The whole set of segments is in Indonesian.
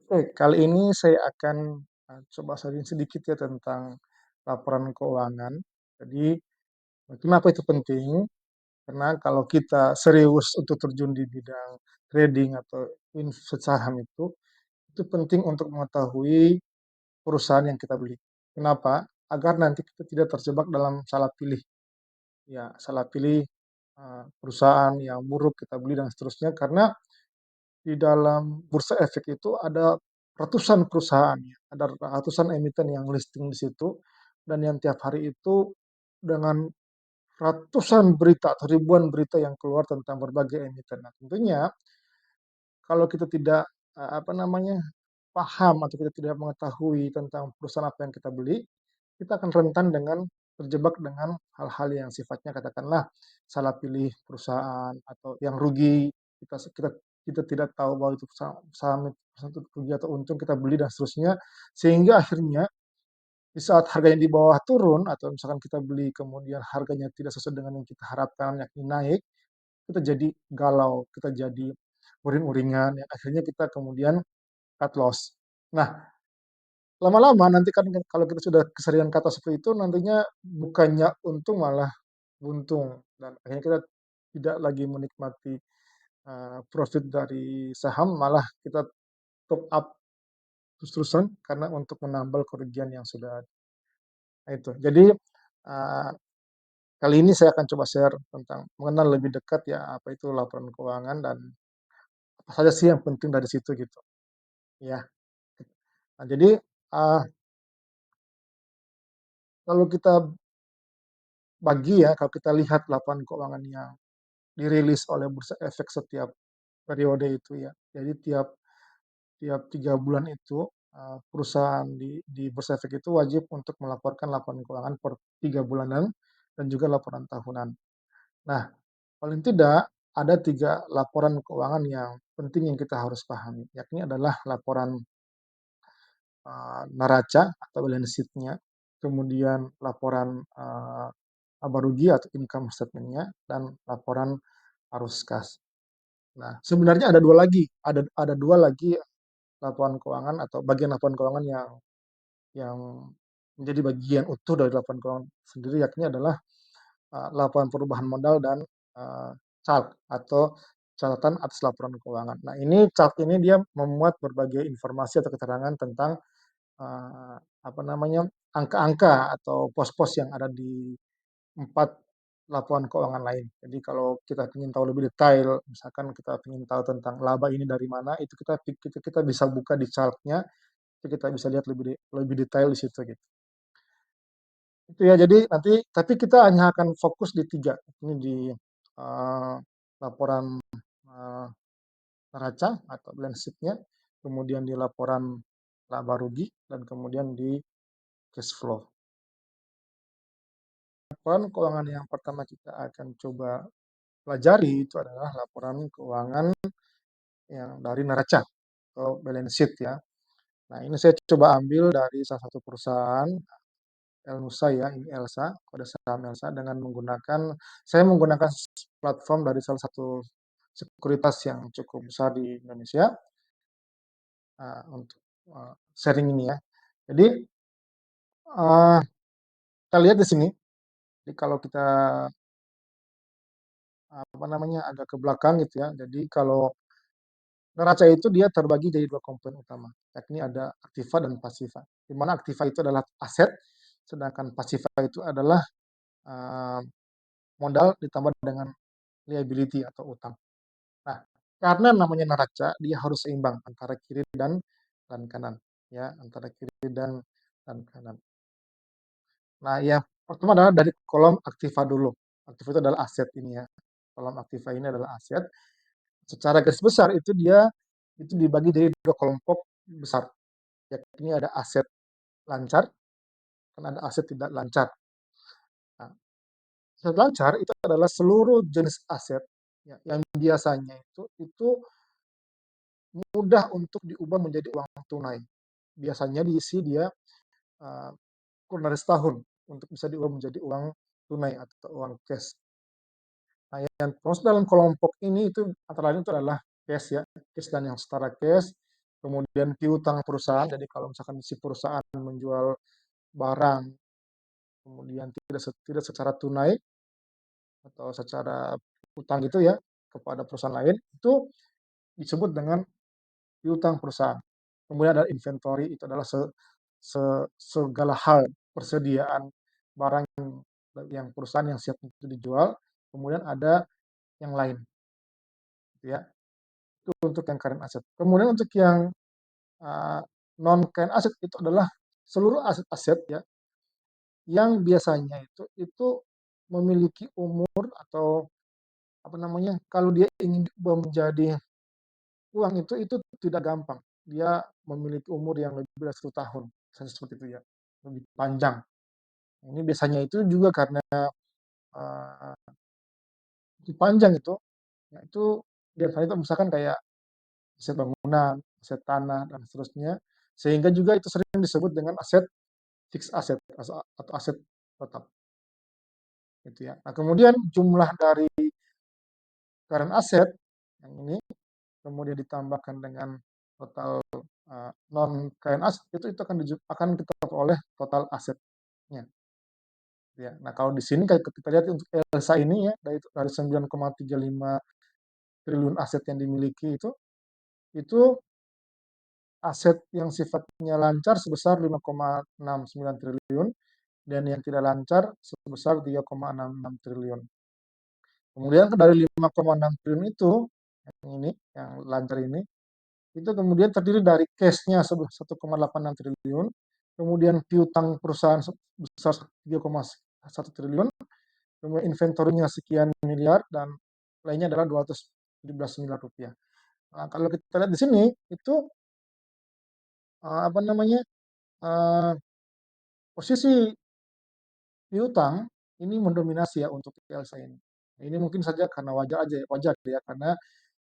Oke, kali ini saya akan, coba sharing sedikit ya tentang laporan keuangan. Jadi, kenapa itu penting? Karena kalau kita serius untuk terjun di bidang trading atau investasi saham itu penting untuk mengetahui perusahaan yang kita beli. Kenapa? Agar nanti kita tidak terjebak dalam salah pilih. Ya, salah pilih, perusahaan yang buruk kita beli dan seterusnya, karena di dalam bursa efek itu ada ratusan perusahaan ya, ada ratusan emiten yang listing di situ, dan yang tiap hari itu dengan ratusan berita atau ribuan berita yang keluar tentang berbagai emiten. Nah, tentunya kalau kita tidak, apa namanya, paham atau kita tidak mengetahui tentang perusahaan apa yang kita beli, kita akan rentan dengan terjebak dengan hal-hal yang sifatnya katakanlah salah pilih perusahaan atau yang rugi, kita kita kita tidak tahu bahwa itu saham saham itu rugi atau untung kita beli dan seterusnya. Sehingga akhirnya di saat harganya di bawah turun atau misalkan kita beli kemudian harganya tidak sesuai dengan yang kita harapkan yakni naik, kita jadi galau, kita jadi uring-uringan yang akhirnya kita kemudian cut loss. Nah, lama-lama nanti kan kalau kita sudah keseringan kata seperti itu nantinya bukannya untung malah buntung dan akhirnya kita tidak lagi menikmati, profit dari saham malah kita top up terus-terusan karena untuk menambal kerugian yang sudah ada. Nah itu. Jadi, kali ini saya akan coba share tentang mengenal lebih dekat ya apa itu laporan keuangan dan apa saja sih yang penting dari situ gitu, ya. Nah jadi, kalau kita kalau kita lihat laporan keuangan yang dirilis oleh Bursa Efek setiap periode itu ya. Jadi tiap tiap 3 bulan itu, perusahaan di Bursa Efek itu wajib untuk melaporkan laporan keuangan per 3 bulanan dan juga laporan tahunan. Nah, paling tidak ada 3 laporan keuangan yang penting yang kita harus pahami, yakni adalah laporan, neraca atau balance sheet-nya, kemudian laporan, laba rugi atau income statement-nya, dan laporan arus kas. Nah, sebenarnya ada 2 lagi, ada 2 lagi laporan keuangan atau bagian laporan keuangan yang menjadi bagian utuh dari laporan keuangan sendiri, yakni adalah, laporan perubahan modal dan, chart atau catatan atas laporan keuangan. Nah, ini chart ini dia memuat berbagai informasi atau keterangan tentang, apa namanya, angka-angka atau pos-pos yang ada di 4 laporan keuangan lain. Jadi kalau kita ingin tahu lebih detail, misalkan kita ingin tahu tentang laba ini dari mana, itu kita bisa buka di chart-nya, itu kita bisa lihat lebih detail di situ gitu. Itu ya, jadi nanti tapi kita hanya akan fokus di 3 ini di, eee, laporan, eee, neraca atau balance sheet-nya, kemudian di laporan laba rugi, dan kemudian di cash flow. Laporan keuangan yang pertama kita akan coba pelajari itu adalah laporan keuangan yang dari neraca atau balance sheet ya. Nah, ini saya coba ambil dari salah satu perusahaan, Elnusa ya, ini Elsa, kode saham Elsa dengan saya menggunakan platform dari salah satu sekuritas yang cukup besar di Indonesia, untuk, sharing ini ya. Jadi, eee, kita lihat di sini, jadi kalau kita, apa namanya, agak ke belakang gitu ya, jadi kalau neraca itu dia terbagi jadi 2 komponen utama, yakni ada aktiva dan pasiva. Di mana aktiva itu adalah aset, sedangkan pasiva itu adalah, eee, modal ditambah dengan liability atau utang. Nah, karena namanya neraca, dia harus seimbang antara kiri dan kanan, ya, antara kiri dan kanan. Nah, yang pertama adalah dari kolom aktiva dulu. Aktiva itu adalah aset ini ya, kolom aktiva ini adalah aset. Secara garis besar itu dibagi jadi 2 kelompok besar, yakni ada aset lancar dan ada aset tidak lancar. Nah, aset lancar itu adalah seluruh jenis aset ya, yang biasanya itu mudah untuk diubah menjadi uang tunai. Biasanya diisi dia, eee, kurang dari setahun untuk bisa diubah menjadi uang tunai atau uang cash. Nah, yang termasuk dalam kelompok ini itu antara lain itu adalah cash ya, cash dan yang setara cash, kemudian piutang perusahaan, jadi kalau misalkan si perusahaan menjual barang, kemudian tidak secara tunai atau secara utang gitu ya, kepada perusahaan lain, itu disebut dengan piutang perusahaan. Kemudian ada inventory, itu adalah segala hal persediaan barang yang perusahaan yang siap untuk dijual, kemudian ada yang lain, gitu ya. Itu untuk yang current asset. Kemudian untuk yang non current asset itu adalah seluruh aset-aset ya yang biasanya itu memiliki umur atau apa namanya, kalau dia ingin diubah menjadi uang itu tidak gampang. Dia memiliki umur yang lebih dari 1 tahun, misalnya seperti itu ya, lebih panjang. Ini biasanya itu juga karena, eee, lebih panjang itu, ya itu biasanya itu misalkan kayak aset bangunan, aset tanah, dan seterusnya, sehingga juga itu sering disebut dengan aset fixed asset atau aset tetap, gitu ya. Nah, kemudian jumlah dari current asset yang ini kemudian ditambahkan dengan total, non current asset itu akan kita peroleh total asetnya, gitu ya. Nah, kalau di sini kayak kita lihat untuk Elsa ini ya, dari 9,35 triliun aset yang dimiliki itu aset yang sifatnya lancar sebesar 5,69 triliun dan yang tidak lancar sebesar 3,66 triliun. Kemudian dari 5,6 triliun itu, yang ini, yang lancar ini, itu kemudian terdiri dari cash-nya sebesar 1,86 triliun, kemudian piutang perusahaan sebesar 3,1 triliun, kemudian inventory-nya sekian miliar, dan lainnya adalah 217 miliar rupiah. Nah, kalau kita lihat di sini, itu apa namanya, eh, posisi piutang ini mendominasi ya untuk Elsa ini. Nah, ini mungkin saja karena wajar ya, karena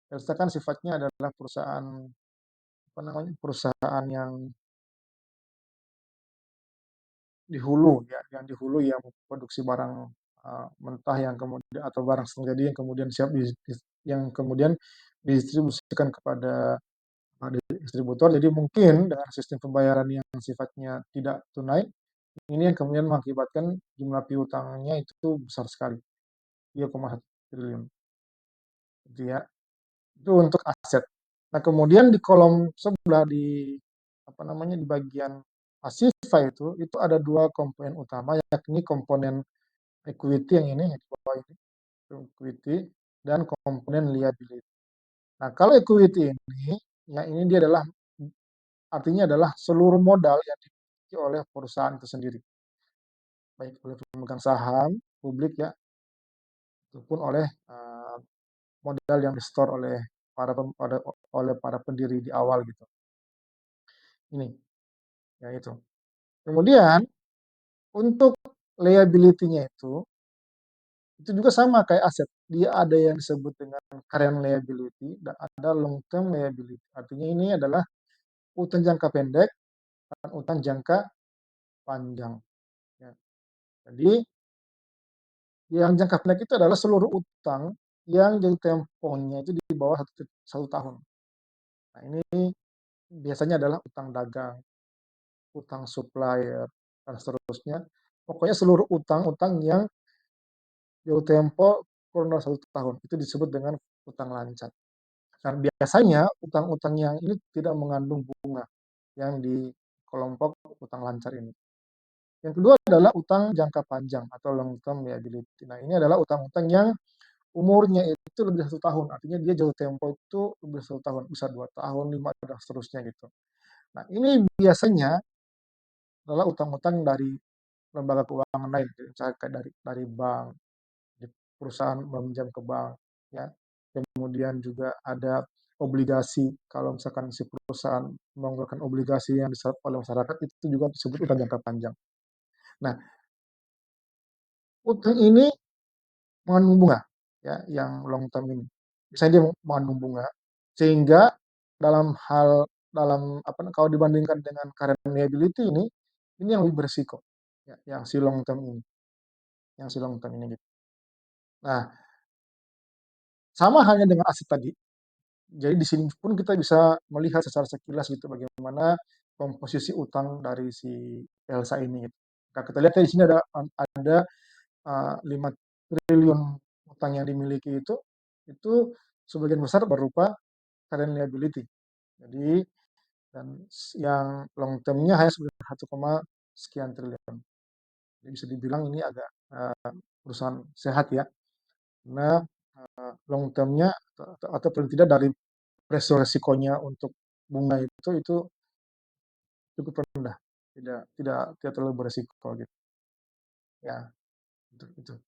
Elsa kan sifatnya adalah perusahaan apa namanya, perusahaan yang di hulu ya, yang di hulu yang memproduksi barang mentah yang kemudian atau barang setengah jadi yang kemudian yang kemudian didistribusikan kepada distributor. Jadi mungkin dengan sistem pembayaran yang sifatnya tidak tunai, ini yang kemudian mengakibatkan jumlah piutangnya itu besar sekali, 3,1 triliun, gitu ya. Itu untuk aset. Nah, kemudian di kolom sebelah di apa namanya, di bagian pasifa itu ada dua komponen utama, yakni komponen equity yang ini yang di bawah ini, equity dan komponen liability. Nah, kalau equity ini, ya ini dia adalah artinya adalah seluruh modal yang dimiliki oleh perusahaan itu sendiri, baik oleh pemegang saham publik ya, ataupun oleh modal yang di-store oleh oleh para pendiri di awal gitu. Ini, ya itu. Kemudian untuk liability-nya itu juga sama kayak aset. Dia ada yang disebut dengan current liability dan ada long term liability. Artinya ini adalah utang jangka pendek dan utang jangka panjang. Ya. Jadi yang jangka pendek itu adalah seluruh utang yang jatuh tempohnya itu di bawah satu tahun. Nah, ini biasanya adalah utang dagang, utang supplier, dan seterusnya. Pokoknya seluruh utang-utang yang jauh tempo kurang dari 1 tahun, itu disebut dengan utang lancar. Dan biasanya utang-utang yang ini tidak mengandung bunga yang di kelompok utang lancar ini. Yang kedua adalah utang jangka panjang atau long term liability. Nah, ini adalah utang-utang yang umurnya itu lebih dari 1 tahun, artinya dia jauh tempo itu lebih dari 1 tahun, bisa 2 tahun, 5, dan seterusnya gitu. Nah, ini biasanya adalah utang-utang dari lembaga keuangan lain, misalnya kayak dari bank, perusahaan meminjam ke bank, ya. Kemudian juga ada obligasi, kalau misalkan si perusahaan mengeluarkan obligasi yang diserap oleh masyarakat, itu juga disebut utang jangka panjang. Nah, utang ini mengandung bunga, ya, yang long term ini. Misalnya dia mengandung bunga, sehingga dalam apa, kalau dibandingkan dengan current liability ini yang lebih berisiko, ya, yang si long term ini, gitu. Nah, sama halnya dengan aset tadi, Jadi di sini pun kita bisa melihat secara sekilas gitu bagaimana komposisi utang dari si Elsa ini gitu. Nah, kita lihat ya di sini ada 5 triliun utang yang dimiliki itu sebagian besar berupa current liability. Jadi dan yang long term-nya hanya sekitar 1, sekian triliun. Jadi bisa dibilang ini agak perusahaan sehat ya, karena long term-nya atau paling tidak dari resikonya untuk bunga itu cukup rendah, tidak tidak tidak terlalu beresiko gitu. Ya, itu.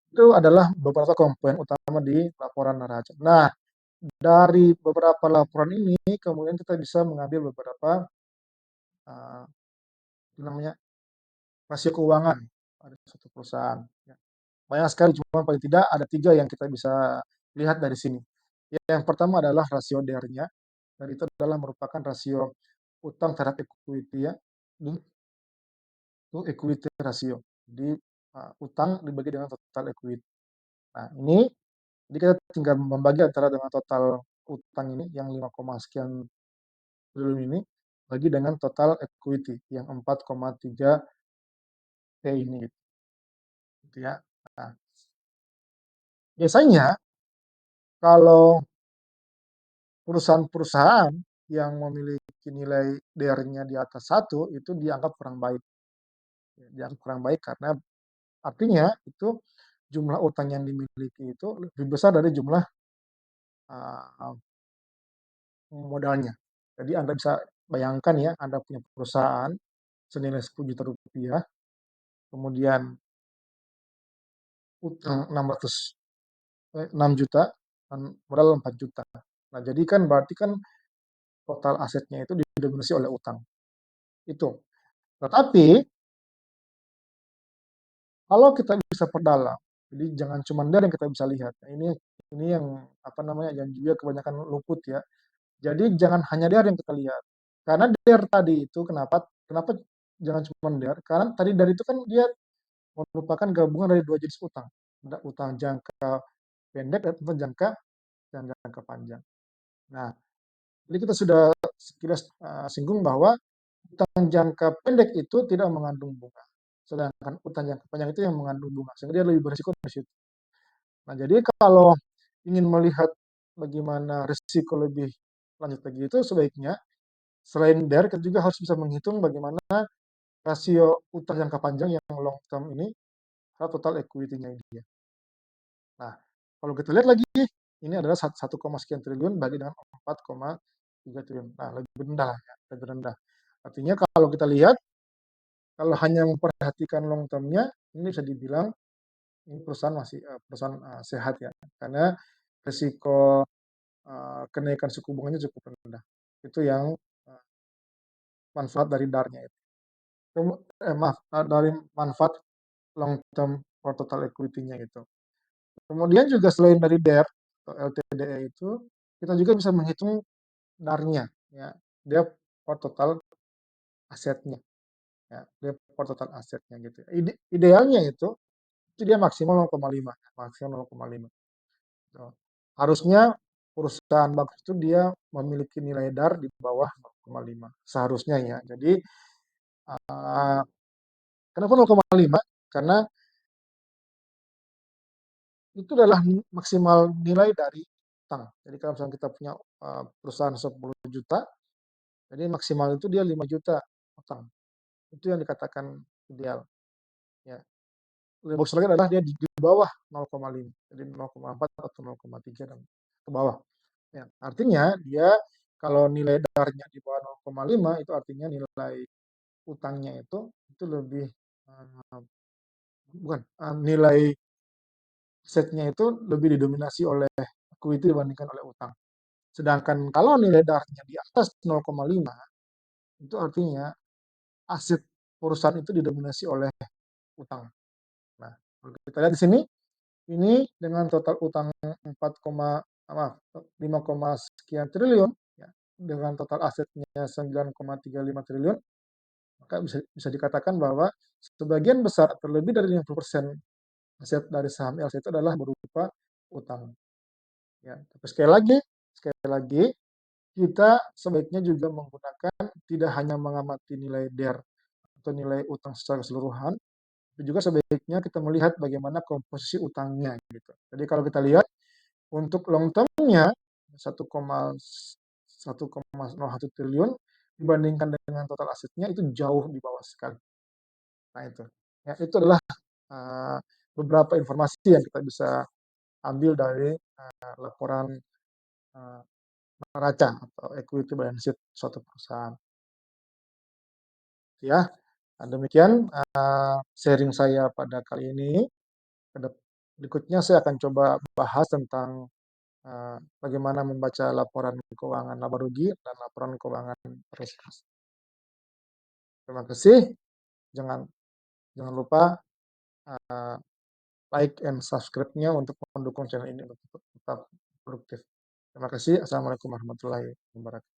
Itu adalah beberapa komponen utama di laporan neraca. Nah, dari beberapa laporan ini kemudian kita bisa mengambil beberapa uh, namanya rasio keuangan pada suatu perusahaan. Ya. Banyak sekali, cuma paling tidak ada 3 yang kita bisa lihat dari sini. Yang pertama adalah rasio DER-nya, dan itu adalah merupakan rasio utang terhadap equity ya, itu equity rasio. Jadi utang dibagi dengan total equity. Nah ini, jadi kita tinggal membagi antara dengan total utang ini yang 5, sekian triliun ini, bagi dengan total equity yang 4,3 T ini gitu ya. Nah, biasanya kalau perusahaan-perusahaan yang memiliki nilai DER-nya di atas 1 itu dianggap kurang baik. Dianggap kurang baik karena artinya itu jumlah utang yang dimiliki itu lebih besar dari jumlah modalnya. Jadi Anda bisa bayangkan ya, Anda punya perusahaan senilai 10 juta rupiah, kemudian utang 6 juta, dan modal 4 juta. Nah, jadi kan berarti kan total asetnya itu didominasi oleh utang. Itu. Tetapi kalau kita bisa perdalam, jadi jangan cuma dari yang kita bisa lihat. Nah, ini yang apa namanya, yang juga kebanyakan luput ya. Jadi jangan hanya dari yang kita lihat. Karena DER tadi itu kenapa kenapa jangan cuma DER? Karena tadi dari itu kan dia merupakan gabungan dari 2 jenis utang. Ada utang jangka pendek dan utang jangka panjang. Nah, jadi kita sudah sekilas singgung bahwa utang jangka pendek itu tidak mengandung bunga. Sedangkan utang jangka panjang itu yang mengandung bunga. Sehingga dia lebih berisiko di situ. Nah, jadi kalau ingin melihat bagaimana risiko lebih lanjut lagi itu sebaiknya selain DER kita juga harus bisa menghitung bagaimana rasio utang jangka panjang yang long term ini atau total equity-nya dia. Nah, kalau kita lihat lagi ini adalah 1, sekian triliun bagi dengan 4,3 triliun. Nah, lebih rendah lah ya, lebih rendah. Artinya kalau kita lihat kalau hanya memperhatikan long term-nya ini bisa dibilang ini perusahaan masih perusahaan sehat ya. Karena risiko kenaikan suku bunganya cukup rendah. Itu yang manfaat dari DAR-nya itu. Maaf, dari manfaat long term for total equity-nya itu. Kemudian juga selain dari DER atau LTDE itu, kita juga bisa menghitung DAR-nya, ya. Dia for total asetnya, ya. Dia for total asetnya gitu. Idealnya itu dia maksimal 0,5, maksimal 0,5. Gitu. Harusnya perusahaan bagus itu dia memiliki nilai DAR di bawah 0,5 seharusnya ya. Jadi kenapa 0,5? Karena itu adalah maksimal nilai dari utang. Jadi kalau misalnya kita punya perusahaan 10 juta, jadi maksimal itu dia 5 juta utang. Itu yang dikatakan ideal. Ya. Lebih bagus lagi adalah dia di bawah 0,5. Jadi 0,4 atau 0,3 dan ke bawah. Ya. Artinya dia kalau nilai darnya di bawah 0,5 itu artinya nilai utangnya itu lebih bukan nilai asetnya itu lebih didominasi oleh equity dibandingkan oleh utang. Sedangkan kalau nilai darnya di atas 0,5 itu artinya aset perusahaan itu didominasi oleh utang. Nah, kalau kita lihat di sini, ini dengan total utang 4, maaf, 5, sekian triliun, ya, dengan total asetnya 9,35 triliun, maka bisa dikatakan bahwa sebagian besar terlebih dari 50% aset dari saham ELSA itu adalah berupa utang. Ya, tapi sekali lagi sekali lagi, kita sebaiknya juga menggunakan tidak hanya mengamati nilai DER atau nilai utang secara keseluruhan, tapi juga sebaiknya kita melihat bagaimana komposisi utangnya gitu. Jadi kalau kita lihat untuk long term-nya 1,1 triliun dibandingkan dengan total asetnya itu jauh di bawah sekali. Nah itu, ya itu adalah beberapa informasi yang kita bisa ambil dari laporan neraca atau equity balance sheet suatu perusahaan. Ya, demikian sharing saya pada kali ini. Berikutnya saya akan coba bahas tentang bagaimana membaca laporan keuangan laba rugi dan laporan keuangan risk. Terima kasih. Jangan jangan lupa like and subscribe-nya untuk mendukung channel ini untuk tetap produktif. Terima kasih. Assalamualaikum warahmatullahi wabarakatuh.